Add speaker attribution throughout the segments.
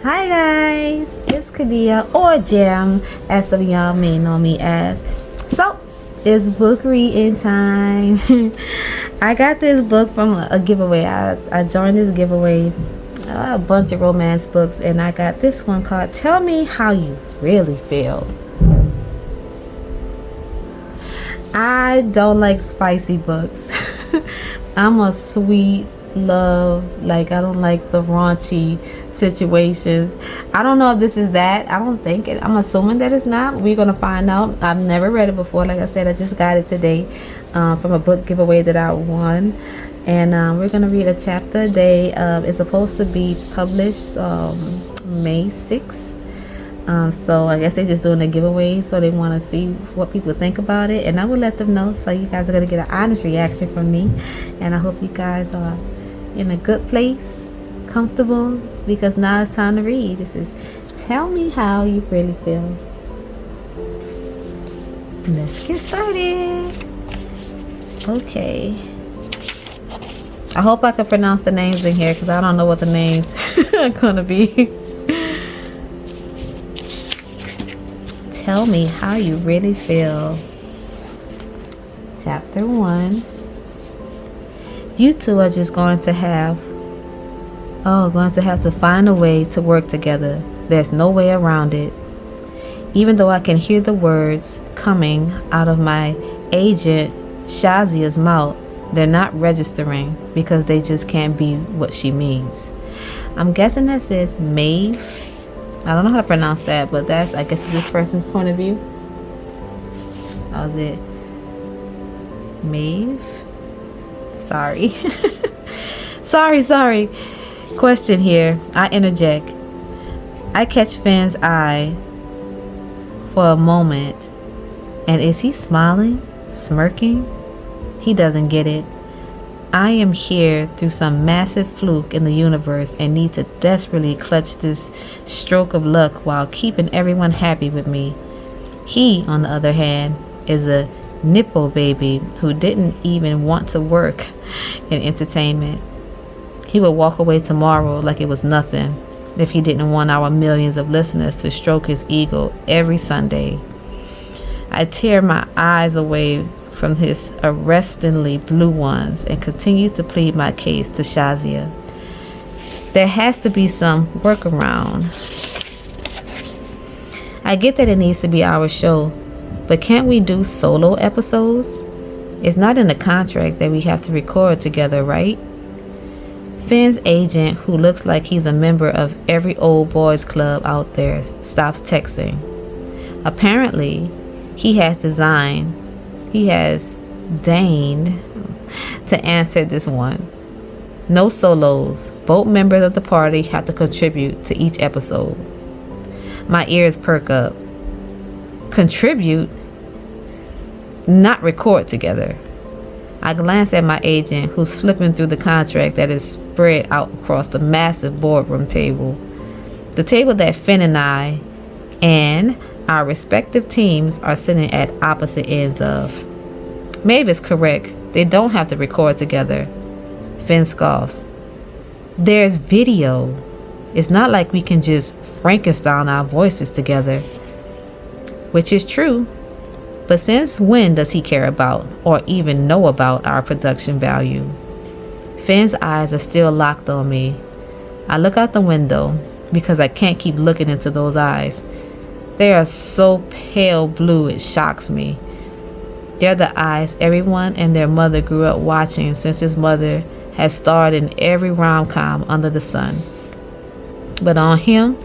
Speaker 1: Hi guys, it's Kadia or J.A.M, as some of y'all may know me as. So, it's book reading time. I got this book from a giveaway. I joined this giveaway, a bunch of romance books, and I got this one called Tell Me How You Really Feel. I don't like spicy books. I'm a sweet love, like I don't like the raunchy situations. I don't know if this is that. I don't think it. I'm assuming that it's not. We're gonna find out. I've never read it before. Like I said, I just got it today from a book giveaway that I won, and we're gonna read a chapter a day. It's supposed to be published May 6th. So I guess they're just doing a giveaway, so they want to see what people think about it, and I will let them know. So you guys are gonna get an honest reaction from me, and I hope you guys are in a good place, comfortable, because now it's time to read. This is Tell Me How You Really Feel. Let's get started. Okay. I hope I can pronounce the names in here, because I don't know what the names are gonna be. Tell me how you really feel. Chapter 1. You two are just going to have to find a way to work together. There's no way around it. Even though I can hear the words coming out of my agent Shazia's mouth, they're not registering because they just can't be what she means. I'm guessing that says Maeve. I don't know how to pronounce that, but that's, I guess, this person's point of view. How's it? Maeve? Sorry. Sorry. Question here. I interject. I catch Finn's eye for a moment. And is he smiling? Smirking? He doesn't get it. I am here through some massive fluke in the universe and need to desperately clutch this stroke of luck while keeping everyone happy with me. He, on the other hand, is a nipple baby who didn't even want to work in entertainment. He would walk away tomorrow like it was nothing if he didn't want our millions of listeners to stroke his ego every Sunday. I tear my eyes away from his arrestingly blue ones and continue to plead my case to Shazia. There has to be some workaround. I get that it needs to be our show, but can't we do solo episodes? It's not in the contract that we have to record together, right? Finn's agent, who looks like he's a member of every old boys club out there, stops texting. Apparently, he has deigned to answer this one. No solos. Both members of the party have to contribute to each episode. My ears perk up. Contribute? Not record together. I glance at my agent, who's flipping through the contract that is spread out across the massive boardroom table. The table that Finn and I and our respective teams are sitting at opposite ends of. Maeve is correct. They don't have to record together. Finn scoffs. There's video. It's not like we can just Frankenstein our voices together. Which is true. But since when does he care about or even know about our production value? Finn's eyes are still locked on me. I look out the window because I can't keep looking into those eyes. They are so pale blue it shocks me. They're the eyes everyone and their mother grew up watching since his mother has starred in every rom-com under the sun. But on him,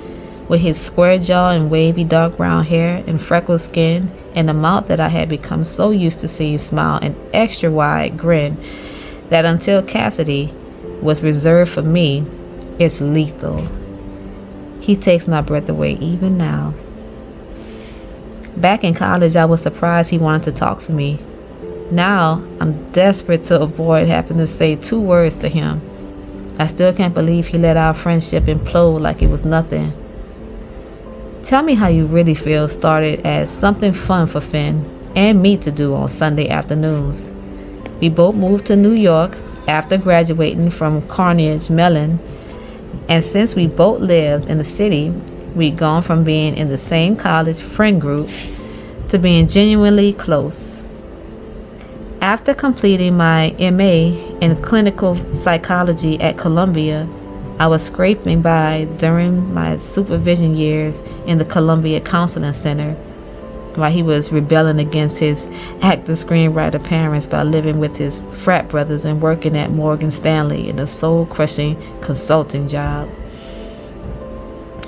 Speaker 1: with his square jaw and wavy dark brown hair and freckled skin and a mouth that I had become so used to seeing smile an extra wide grin that until Cassidy was reserved for me, it's lethal. He takes my breath away even now. Back in college, I was surprised he wanted to talk to me. Now, I'm desperate to avoid having to say 2 words to him. I still can't believe he let our friendship implode like it was nothing. Tell Me How You Really Feel started as something fun for Finn and me to do on Sunday afternoons. We both moved to New York after graduating from Carnegie Mellon And since we both lived in the city, we'd gone from being in the same college friend group to being genuinely close. After completing my MA in clinical psychology at Columbia, I was scraping by during my supervision years in the Columbia Counseling Center while he was rebelling against his actor-screenwriter parents by living with his frat brothers and working at Morgan Stanley in a soul-crushing consulting job.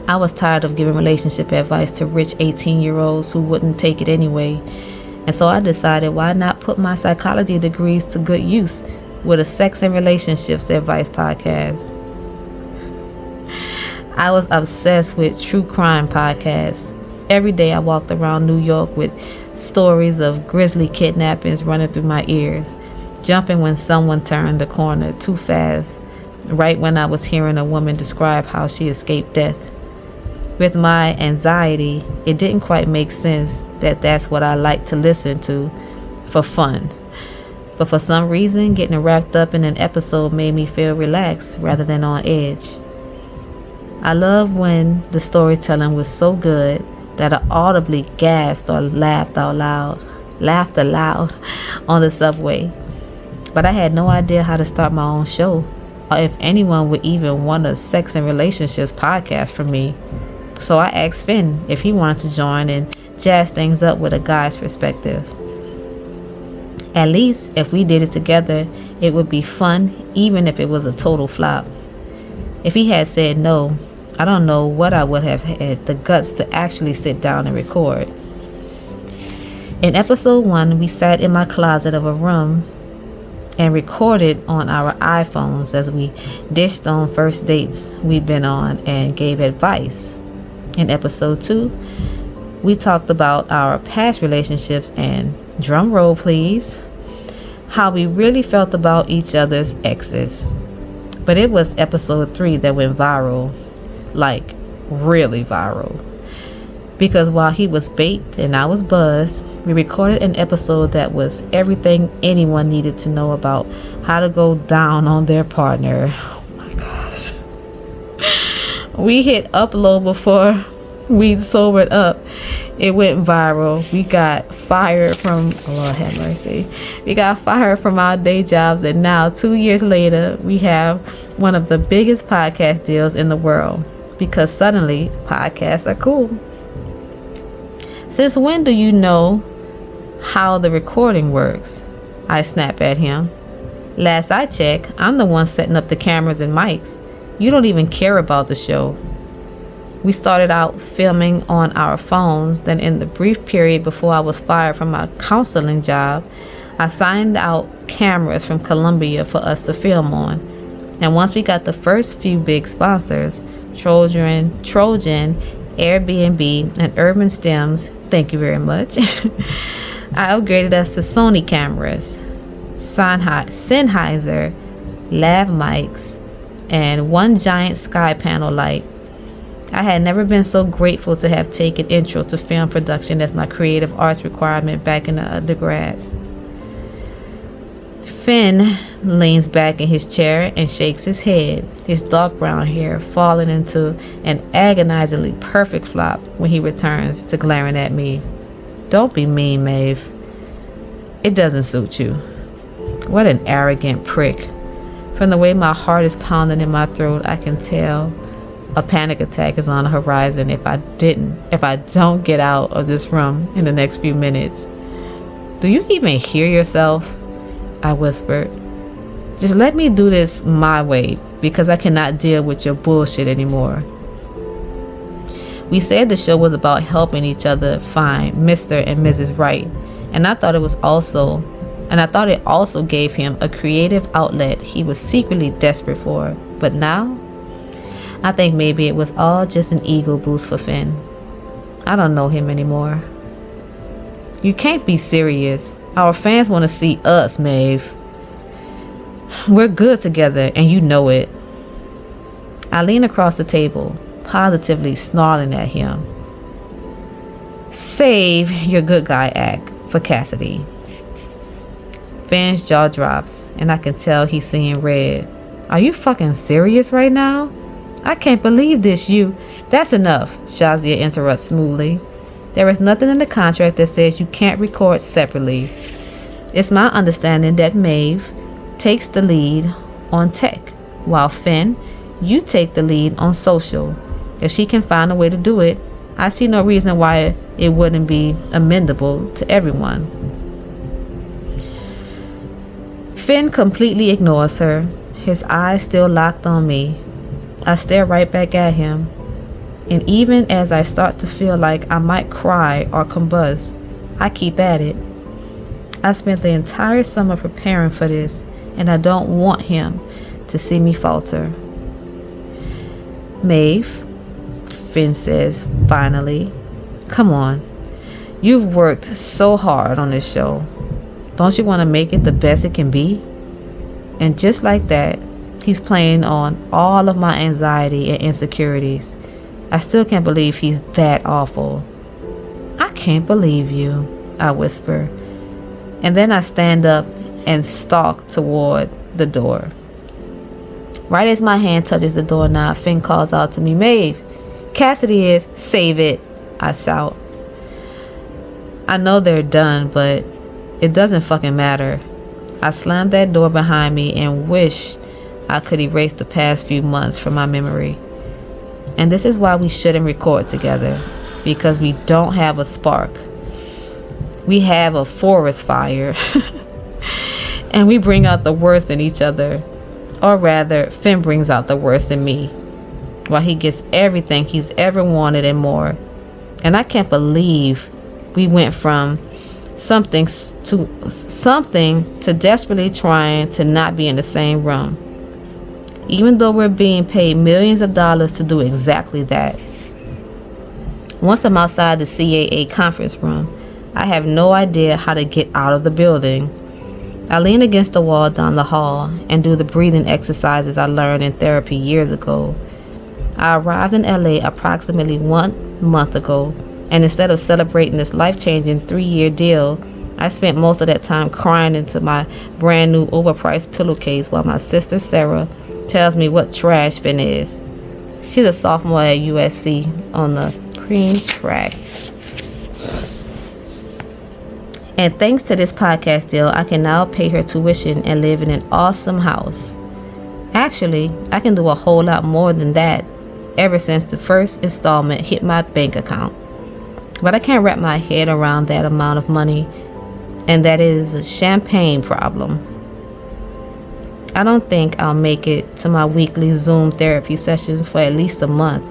Speaker 1: I was tired of giving relationship advice to rich 18-year-olds who wouldn't take it anyway, and so I decided, why not put my psychology degrees to good use with a sex and relationships advice podcast. I was obsessed with true crime podcasts. Every day I walked around New York with stories of grisly kidnappings running through my ears, jumping when someone turned the corner too fast, right when I was hearing a woman describe how she escaped death. With my anxiety, it didn't quite make sense that that's what I like to listen to for fun. But for some reason, getting wrapped up in an episode made me feel relaxed rather than on edge. I love when the storytelling was so good that I audibly gasped or laughed aloud on the subway. But I had no idea how to start my own show, or if anyone would even want a sex and relationships podcast from me. So I asked Finn if he wanted to join and jazz things up with a guy's perspective. At least if we did it together, it would be fun, even if it was a total flop. If he had said no, I don't know what I would have had the guts to actually sit down and record. In episode 1, we sat in my closet of a room and recorded on our iPhones as we dished on first dates we'd been on and gave advice. In episode 2, we talked about our past relationships and, drum roll please, how we really felt about each other's exes. But it was episode 3 that went viral, like really viral. Because while he was baked and I was buzzed, we recorded an episode that was everything anyone needed to know about how to go down on their partner. Oh my gosh. We hit upload before we sobered up. It went viral. We got fired from, oh Lord have mercy. We got fired from our day jobs, and now 2 years later, we have one of the biggest podcast deals in the world because suddenly podcasts are cool. Since when do you know how the recording works? I snap at him. Last I checked, I'm the one setting up the cameras and mics. You don't even care about the show. We started out filming on our phones. Then in the brief period before I was fired from my counseling job, I signed out cameras from Columbia for us to film on. And once we got the first few big sponsors, Trojan, Airbnb, and Urban Stems, thank you very much, I upgraded us to Sony cameras, Sennheiser, lav mics, and one giant sky panel light. I had never been so grateful to have taken intro to film production as my creative arts requirement back in the undergrad. Finn leans back in his chair and shakes his head, his dark brown hair falling into an agonizingly perfect flop when he returns to glaring at me. Don't be mean, Maeve. It doesn't suit you. What an arrogant prick. From the way my heart is pounding in my throat, I can tell a panic attack is on the horizon if I don't get out of this room in the next few minutes. Do you even hear yourself? I whispered. Just let me do this my way because I cannot deal with your bullshit anymore. We said the show was about helping each other find Mr. and Mrs. Right, and I thought it also gave him a creative outlet he was secretly desperate for. But now, I think maybe it was all just an ego boost for Finn. I don't know him anymore. You can't be serious. Our fans want to see us, Maeve. We're good together, and you know it. I lean across the table, positively snarling at him. Save your good guy act for Cassidy. Finn's jaw drops, and I can tell he's seeing red. Are you fucking serious right now? I can't believe this, you. That's enough, Shazia interrupts smoothly. There is nothing in the contract that says you can't record separately. It's my understanding that Maeve takes the lead on tech, while Finn, you take the lead on social. If she can find a way to do it, I see no reason why it wouldn't be amendable to everyone. Finn completely ignores her, his eyes still locked on me. I stare right back at him, and even as I start to feel like I might cry or combust, I keep at it. I spent the entire summer preparing for this, and I don't want him to see me falter. Maeve, Finn says finally, come on. You've worked so hard on this show. Don't you want to make it the best it can be? And just like that, he's playing on all of my anxiety and insecurities. I still can't believe he's that awful. I can't believe you, I whisper. And then I stand up and stalk toward the door. Right as my hand touches the doorknob, Finn calls out to me, Maeve, Cassidy is, save it, I shout. I know they're done, but it doesn't fucking matter. I slam that door behind me and wish I could erase the past few months from my memory. And this is why we shouldn't record together, because we don't have a spark. We have a forest fire. And we bring out the worst in each other. Or rather, Finn brings out the worst in me, while he gets everything he's ever wanted and more. And I can't believe we went from something to desperately trying to not be in the same room, even though we're being paid millions of dollars to do exactly that. Once I'm outside the CAA conference room, I have no idea how to get out of the building. I lean against the wall down the hall and do the breathing exercises I learned in therapy years ago. I arrived in LA approximately 1 month ago, and instead of celebrating this life-changing 3-year deal, I spent most of that time crying into my brand new overpriced pillowcase while my sister Sarah tells me what trash Finn is. She's a sophomore at USC on the preem track. And thanks to this podcast deal, I can now pay her tuition and live in an awesome house. Actually, I can do a whole lot more than that ever since the first installment hit my bank account. But I can't wrap my head around that amount of money, and that is a champagne problem. I don't think I'll make it to my weekly Zoom therapy sessions for at least a month,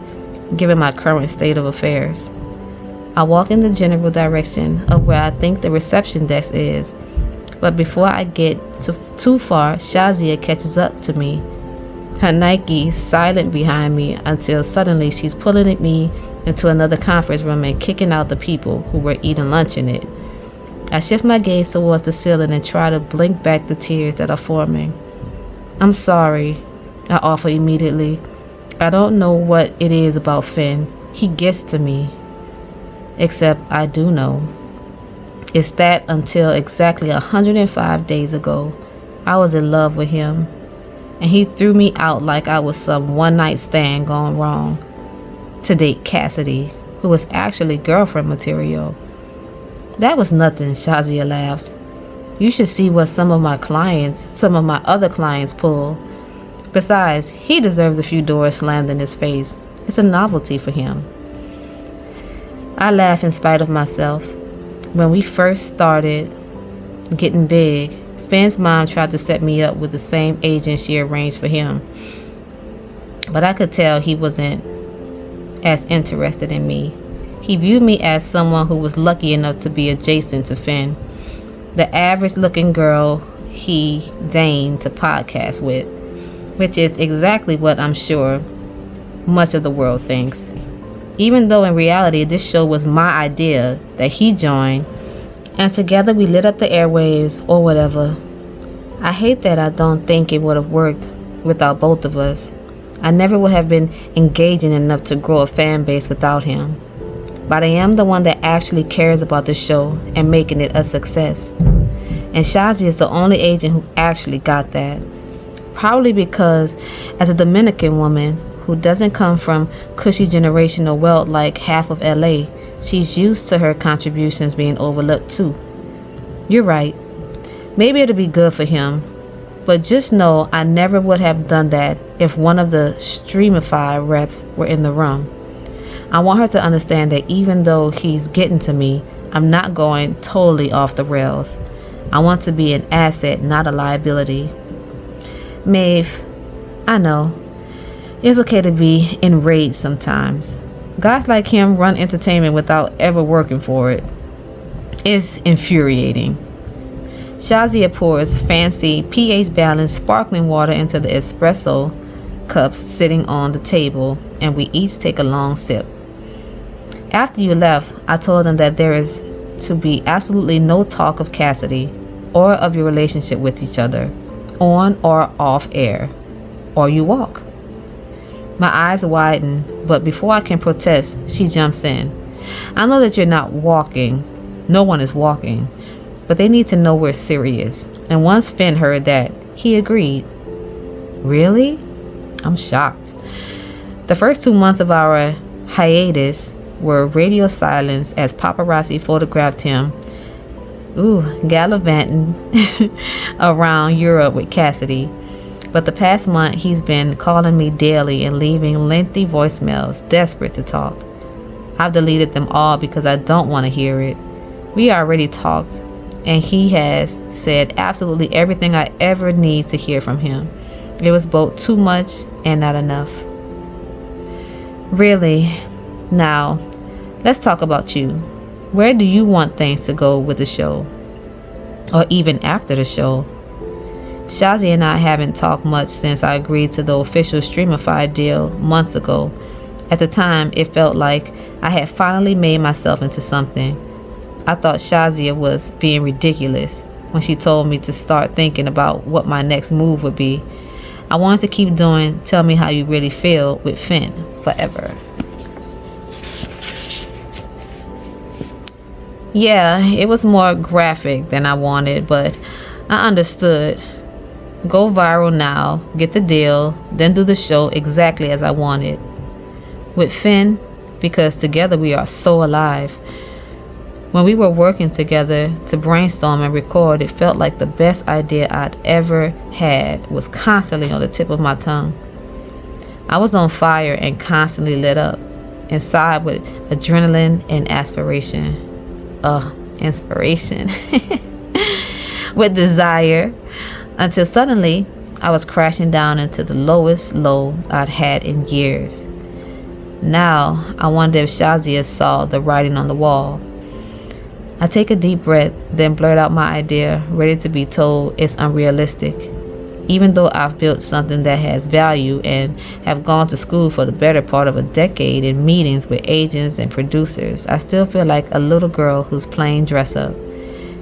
Speaker 1: given my current state of affairs. I walk in the general direction of where I think the reception desk is, but before I get too far, Shazia catches up to me, her Nike silent behind me until suddenly she's pulling me into another conference room and kicking out the people who were eating lunch in it. I shift my gaze towards the ceiling and try to blink back the tears that are forming. I'm sorry, I offer immediately. I don't know what it is about Finn. He gets to me. Except I do know. It's that until exactly 105 days ago, I was in love with him, and he threw me out like I was some one-night stand gone wrong to date Cassidy, who was actually girlfriend material. That was nothing, Shazia laughs. You should see what some of my other clients pull. Besides, he deserves a few doors slammed in his face. It's a novelty for him. I laugh in spite of myself. When we first started getting big, Finn's mom tried to set me up with the same agent she arranged for him. But I could tell he wasn't as interested in me. He viewed me as someone who was lucky enough to be adjacent to Finn, the average looking girl he deigned to podcast with, which is exactly what I'm sure much of the world thinks. Even though in reality this show was my idea that he joined, and together we lit up the airwaves or whatever. I hate that I don't think it would have worked without both of us. I never would have been engaging enough to grow a fan base without him. But I am the one that actually cares about the show and making it a success. And Shazi is the only agent who actually got that. Probably because as a Dominican woman who who doesn't come from cushy generational wealth like half of LA. She's used to her contributions being overlooked too. You're right. Maybe it'll be good for him. But just know I never would have done that if one of the Streamify reps were in the room. I want her to understand that even though he's getting to me, I'm not going totally off the rails. I want to be an asset, not a liability. Maeve, I know. It's okay to be enraged sometimes. Guys like him run entertainment without ever working for it. It's infuriating. Shazia pours fancy, pH-balanced sparkling water into the espresso cups sitting on the table, and we each take a long sip. After you left, I told them that there is to be absolutely no talk of Cassidy or of your relationship with each other, on or off air, or you walk. My eyes widen, but before I can protest, she jumps in. I know that you're not walking. No one is walking. But they need to know we're serious. And once Finn heard that, he agreed. Really? I'm shocked. The first 2 months of our hiatus were radio silence as paparazzi photographed him, gallivanting around Europe with Cassidy. But the past month, he's been calling me daily and leaving lengthy voicemails, desperate to talk. I've deleted them all because I don't want to hear it. We already talked, and he has said absolutely everything I ever need to hear from him. It was both too much and not enough. Really? Now, let's talk about you. Where do you want things to go with the show? Or even after the show? Shazi and I haven't talked much since I agreed to the official Streamify deal months ago. At the time, it felt like I had finally made myself into something. I thought Shazia was being ridiculous when she told me to start thinking about what my next move would be. I wanted to keep doing Tell Me How You Really Feel with Finn forever. Yeah, it was more graphic than I wanted, but I understood. Go viral now, get the deal, then do the show exactly as I wanted. With Finn, because together we are so alive. When we were working together to brainstorm and record, it felt like the best idea I'd ever had was constantly on the tip of my tongue. I was on fire and constantly lit up, inside with adrenaline and aspiration. Inspiration. With desire. Until suddenly, I was crashing down into the lowest low I'd had in years. Now, I wonder if Shazia saw the writing on the wall. I take a deep breath, then blurt out my idea, ready to be told it's unrealistic. Even though I've built something that has value and have gone to school for the better part of a decade in meetings with agents and producers, I still feel like a little girl who's playing dress up.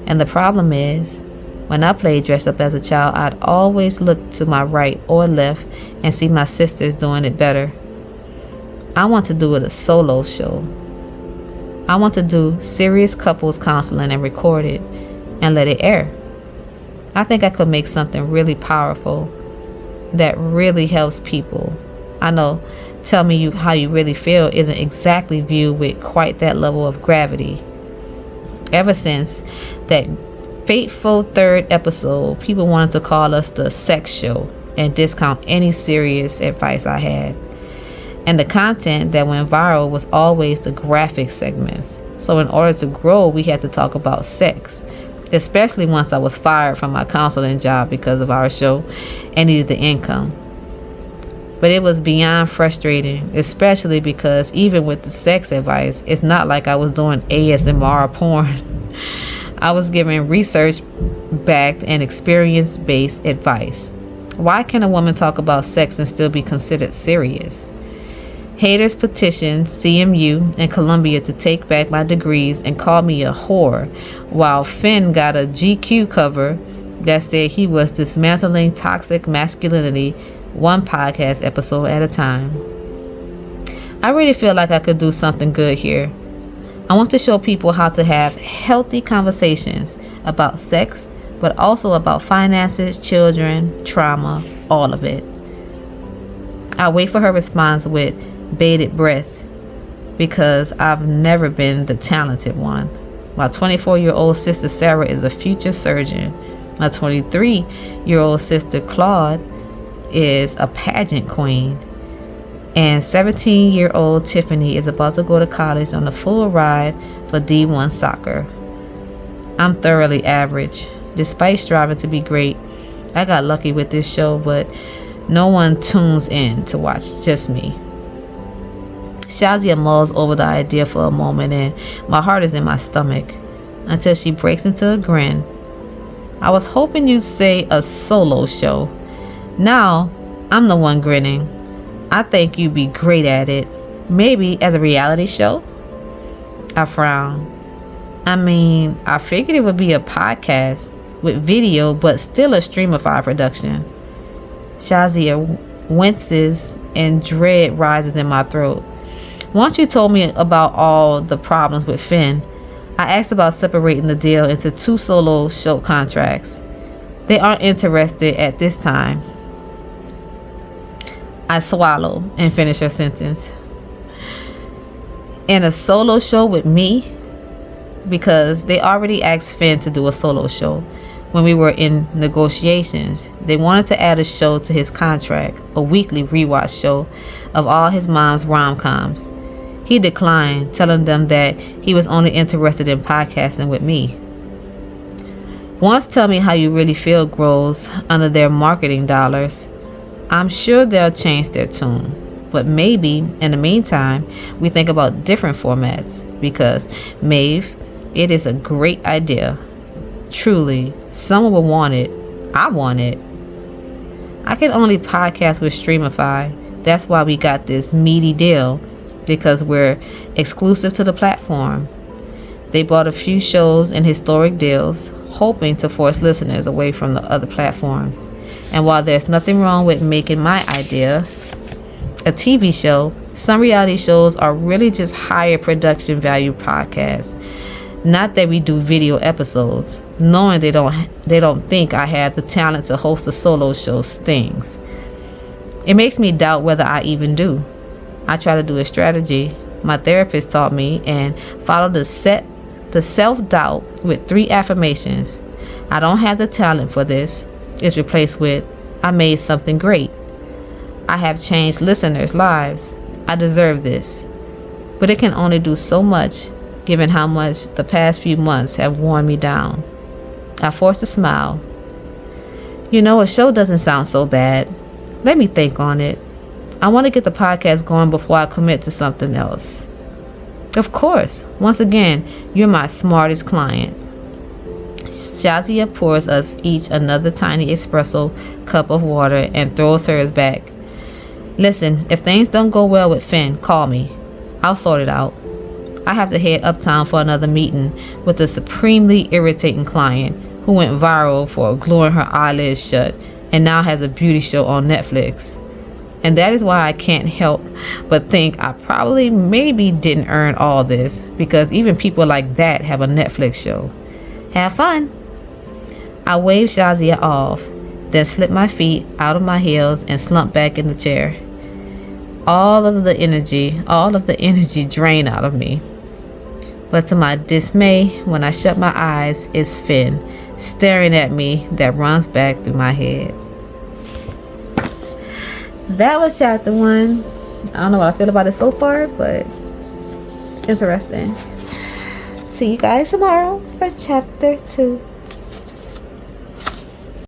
Speaker 1: And the problem is, when I played dress up as a child, I'd always look to my right or left and see my sisters doing it better. I want to do it a solo show. I want to do serious couples counseling and record it and let it air. I think I could make something really powerful that really helps people. I know Tell Me How You Really Feel isn't exactly viewed with quite that level of gravity. Ever since that fateful third episode, people wanted to call us the sex show and discount any serious advice I had. And the content that went viral was always the graphic segments. So in order to grow, we had to talk about sex, especially once I was fired from my counseling job because of our show and needed the income. But it was beyond frustrating, especially because even with the sex advice, it's not like I was doing ASMR porn. I was giving research-backed and experience-based advice. Why can a woman talk about sex and still be considered serious? Haters petitioned CMU and Columbia to take back my degrees and call me a whore, while Finn got a GQ cover that said he was dismantling toxic masculinity one podcast episode at a time. I really feel like I could do something good here. I want to show people how to have healthy conversations about sex, but also about finances, children, trauma, all of it. I wait for her response with bated breath because I've never been the talented one. My 24-year-old sister Sarah is a future surgeon. My 23-year-old sister Claude is a pageant queen. And 17-year-old Tiffany is about to go to college on a full ride for D1 soccer. I'm thoroughly average. Despite striving to be great, I got lucky with this show, but no one tunes in to watch, just me. Shazia mulls over the idea for a moment, and my heart is in my stomach until she breaks into a grin. I was hoping you'd say a solo show. Now, I'm the one grinning. I think you'd be great at it. Maybe as a reality show? I frown. I mean, I figured it would be a podcast with video, but still a streamified production. Shazia winces and dread rises in my throat. Once you told me about all the problems with Finn, I asked about separating the deal into 2 solo show contracts. They aren't interested at this time. I swallow and finish her sentence. In a solo show with me? Because they already asked Finn to do a solo show when we were in negotiations. They wanted to add a show to his contract, a weekly rewatch show of all his mom's rom-coms. He declined, telling them that he was only interested in podcasting with me. Once Tell Me How You Really Feel grows under their marketing dollars, I'm sure they'll change their tune. But maybe, in the meantime, we think about different formats because, Maeve, it is a great idea. Truly, someone will want it. I want it. I can only podcast with Streamify. That's why we got this meaty deal, because we're exclusive to the platform. They bought a few shows and historic deals, hoping to force listeners away from the other platforms. And while there's nothing wrong with making my idea a TV show, some reality shows are really just higher production value podcasts. Not that we do video episodes. Knowing they don't think I have the talent to host a solo show stings. It makes me doubt whether I even do. I try to do a strategy my therapist taught me and follow the self-doubt with 3 affirmations. I don't have the talent for this. Is replaced with, I made something great. I have changed listeners' lives. I deserve this. But it can only do so much, given how much the past few months have worn me down. I forced a smile. You know, a show doesn't sound so bad. Let me think on it. I want to get the podcast going before I commit to something else. Of course. Once again, you're my smartest client. Shazia pours us each another tiny espresso cup of water and throws hers back. Listen, if things don't go well with Finn, call me. I'll sort it out. I have to head uptown for another meeting with a supremely irritating client who went viral for gluing her eyelids shut and now has a beauty show on Netflix. And that is why I can't help but think I probably maybe didn't earn all this, because even people like that have a Netflix show. Have fun. I waved Shazia off, then slipped my feet out of my heels and slumped back in the chair. All of the energy drained out of me. But to my dismay, when I shut my eyes, it's Finn staring at me that runs back through my head. That was chapter 1. I don't know what I feel about it so far, but interesting. See you guys tomorrow for chapter 2.